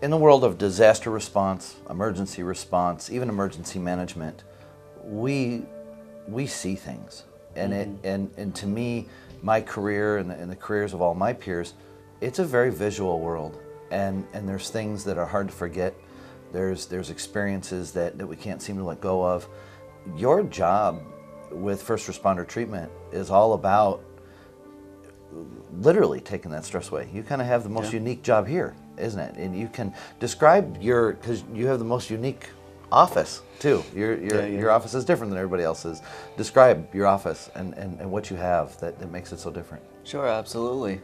In the world of disaster response, emergency response, even emergency management, we see things. And and to me, my career and the careers of all my peers, it's a very visual world. And there's things that are hard to forget. There's experiences that we can't seem to let go of. Your job with first responder treatment is all about literally taking that stress away. You kind of have the most unique job here, isn't it? And you can describe because you have the most unique office too. Your office is different than everybody else's. Describe your office and what you have that makes it so different. Sure, absolutely.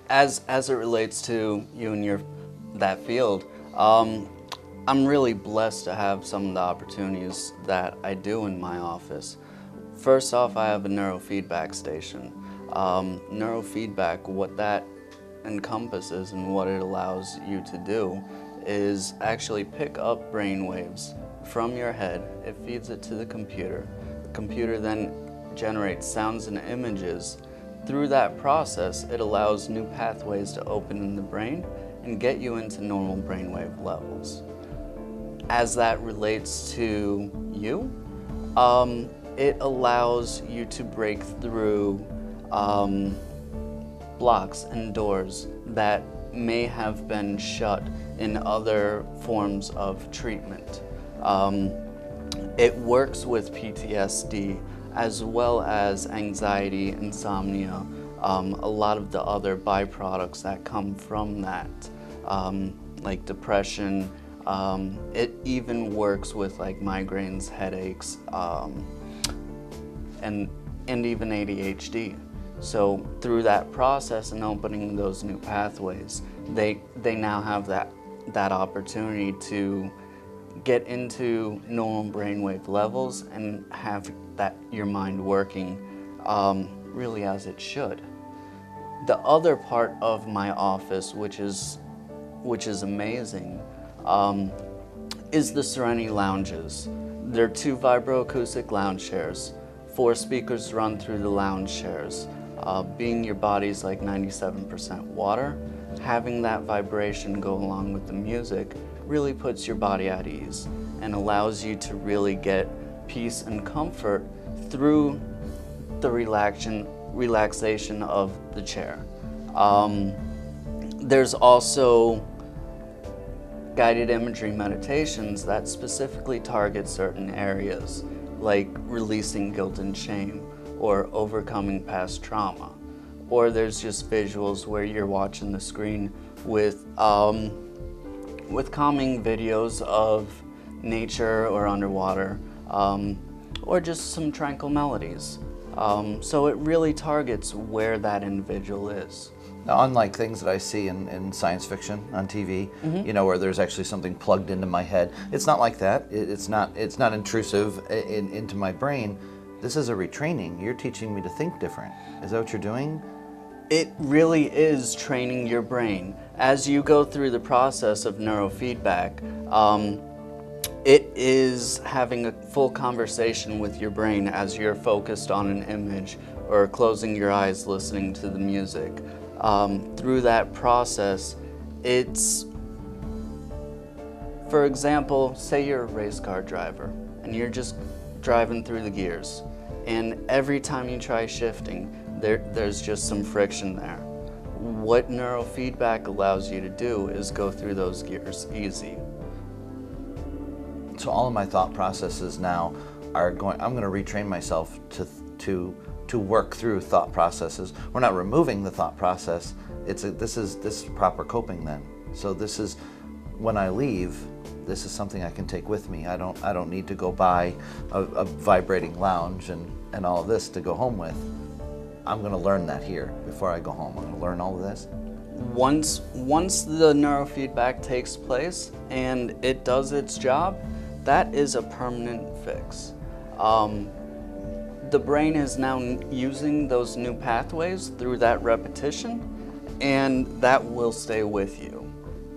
As it relates to you and that field, I'm really blessed to have some of the opportunities that I do in my office. First off, I have a neurofeedback station. Neurofeedback, what that encompasses and what it allows you to do is actually pick up brain waves from your head. It feeds it to the computer. The computer then generates sounds and images. Through that process, it allows new pathways to open in the brain and get you into normal brainwave levels. As that relates to you, it allows you to break through blocks and doors that may have been shut in other forms of treatment. It works with PTSD as well as anxiety, insomnia, a lot of the other byproducts that come from that, like depression. It even works with like migraines, headaches, and even ADHD. So through that process and opening those new pathways, they now have that opportunity to get into normal brainwave levels and have your mind working really as it should. The other part of my office, which is amazing, is the Serenity Lounges. They're 2 vibroacoustic lounge chairs. 4 speakers run through the lounge chairs. Being your body's like 97% water, having that vibration go along with the music really puts your body at ease and allows you to really get peace and comfort through the relaxation of the chair. There's also guided imagery meditations that specifically target certain areas, like releasing guilt and shame or overcoming past trauma. Or there's just visuals where you're watching the screen with calming videos of nature or underwater, or just some tranquil melodies. So it really targets where that individual is. Now, unlike things that I see in science fiction on TV, you know, where there's actually something plugged into my head, it's not like that. It's not intrusive into my brain. This is a retraining. You're teaching me to think different. Is that what you're doing? It really is training your brain. As you go through the process of neurofeedback, it is having a full conversation with your brain as you're focused on an image or closing your eyes listening to the music. Through that process, it's, for example, say you're a race car driver and you're just driving through the gears, and every time you try shifting, there's just some friction there. What neurofeedback allows you to do is go through those gears easy. So all of my thought processes now are going, I'm going to retrain myself to work through thought processes. We're not removing the thought process. This is proper coping then. So this is, when I leave, this is something I can take with me. I don't need to go buy a vibrating lounge and all of this to go home with. I'm going to learn that here before I go home. I'm going to learn all of this. Once the neurofeedback takes place and it does its job, that is a permanent fix. The brain is now using those new pathways through that repetition, and that will stay with you.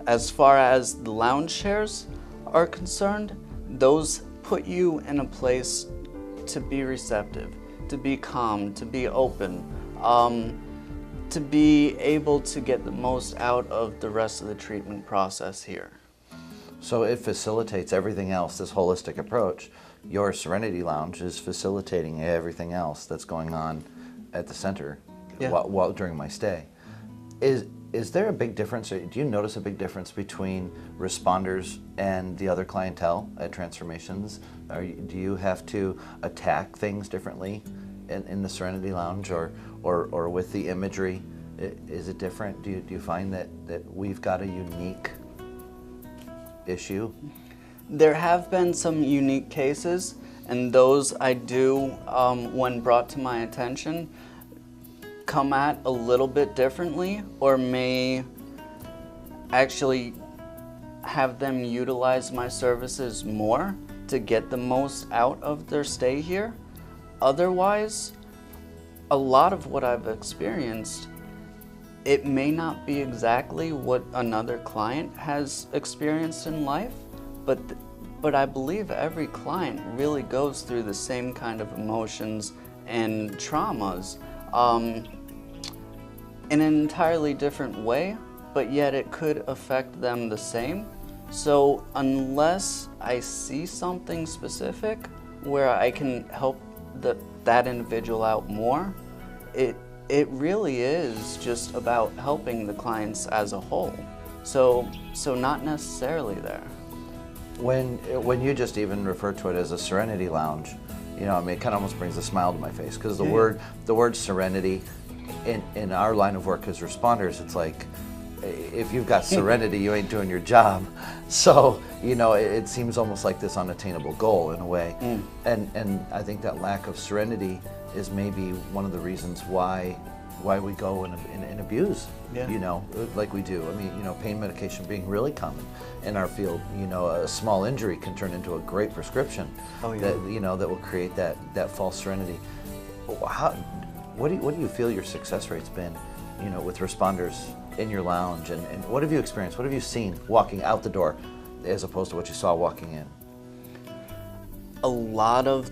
As far as the lounge chairs are concerned, those put you in a place to be receptive, to be calm, to be open, to be able to get the most out of the rest of the treatment process here. So it facilitates everything else, this holistic approach. Your Serenity Lounge is facilitating everything else that's going on at the center while during my stay. Is there a big difference, or do you notice a big difference between responders and the other clientele at Transformations? Do you have to attack things differently in the Serenity Lounge or with the imagery? Is it different? Do you find that we've got a unique issue? There have been some unique cases, and those I do, when brought to my attention, come at a little bit differently, or may actually have them utilize my services more to get the most out of their stay here. Otherwise, a lot of what I've experienced, it may not be exactly what another client has experienced in life, but I believe every client really goes through the same kind of emotions and traumas in an entirely different way, but yet it could affect them the same. So unless I see something specific where I can help that individual out more, it really is just about helping the clients as a whole. So not necessarily there. When you just even refer to it as a Serenity Lounge, you know, I mean, it kind of almost brings a smile to my face, because the word serenity in our line of work as responders, it's like, if you've got serenity, you ain't doing your job. So, you know, it seems almost like this unattainable goal in a way. And I think that lack of serenity is maybe one of the reasons why we go and abuse, you know, like we do. I mean, you know, pain medication being really common in our field. You know, a small injury can turn into a great prescription that, you know, that will create that false serenity. What do you feel your success rate's been, you know, with responders in your lounge, and what have you experienced? What have you seen walking out the door as opposed to what you saw walking in? A lot of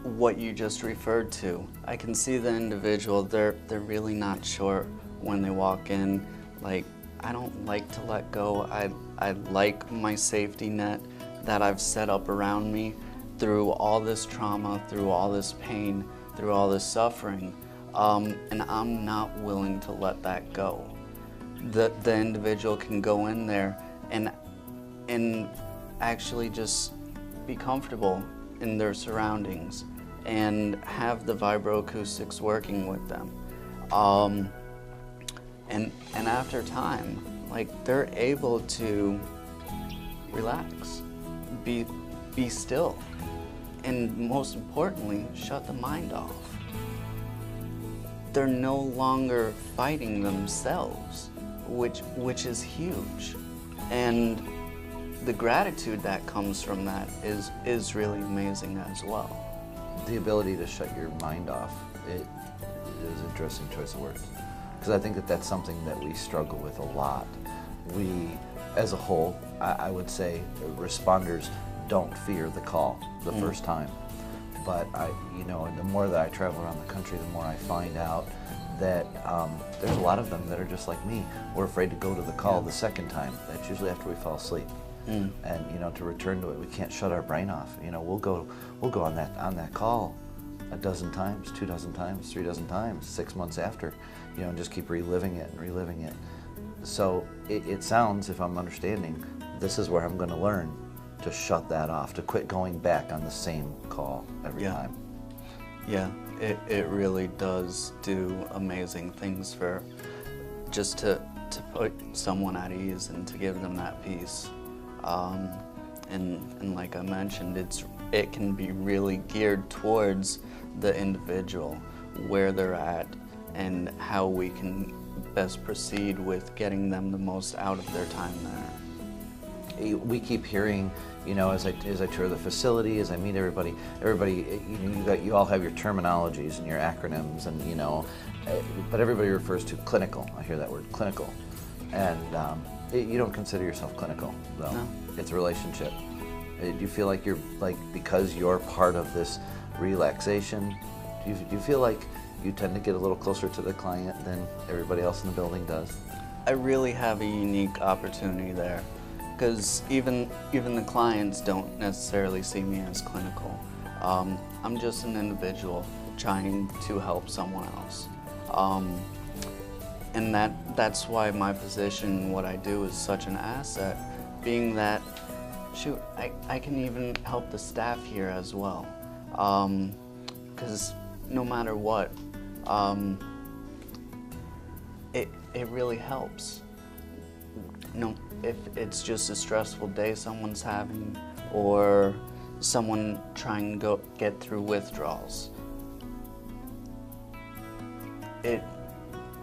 what you just referred to, I can see the individual, they're really not sure when they walk in. Like, I don't like to let go. I like my safety net that I've set up around me through all this trauma, through all this pain, through all this suffering, and I'm not willing to let that go. The individual can go in there and actually just be comfortable in their surroundings and have the vibroacoustics working with them. And after time, like, they're able to relax, be still, and most importantly, shut the mind off. They're no longer fighting themselves, which is huge. And the gratitude that comes from that is really amazing as well. The ability to shut your mind off, it is an interesting choice of words, because I think that's something that we struggle with a lot. We, as a whole, I would say, responders don't fear the call the first time. But you know, the more that I travel around the country, the more I find out that there's a lot of them that are just like me. We're afraid to go to the call the second time. That's usually after we fall asleep. And you know, to return to it, we can't shut our brain off. You know, we'll go on that call a dozen times, 2 dozen times, 3 dozen times, 6 months after, you know, and just keep reliving it and reliving it. So it sounds, if I'm understanding, this is where I'm going to learn to shut that off, to quit going back on the same call every time. Yeah, it really does do amazing things for just to put someone at ease and to give them that peace. And like I mentioned, it can be really geared towards the individual, where they're at, and how we can best proceed with getting them the most out of their time there. We keep hearing, you know, as I tour the facility, as I meet everybody, you all have your terminologies and your acronyms, and you know, but everybody refers to clinical. I hear that word, clinical, and you don't consider yourself clinical, though. No. It's a relationship. Do you feel like you're, like, because you're part of this relaxation, do you feel like you tend to get a little closer to the client than everybody else in the building does. I really have a unique opportunity there, because even the clients don't necessarily see me as clinical. I'm just an individual trying to help someone else. And that's why my position, what I do, is such an asset, being that, shoot, I can even help the staff here as well. Because no matter what, it really helps. If it's just a stressful day someone's having, or someone trying to get through withdrawals,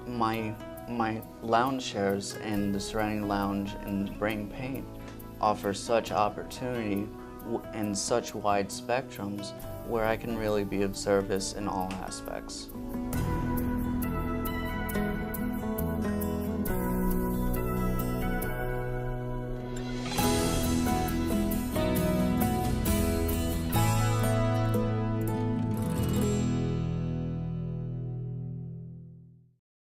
my lounge chairs and the Serenity Lounge and Brain Paint offer such opportunity and such wide spectrums where I can really be of service in all aspects.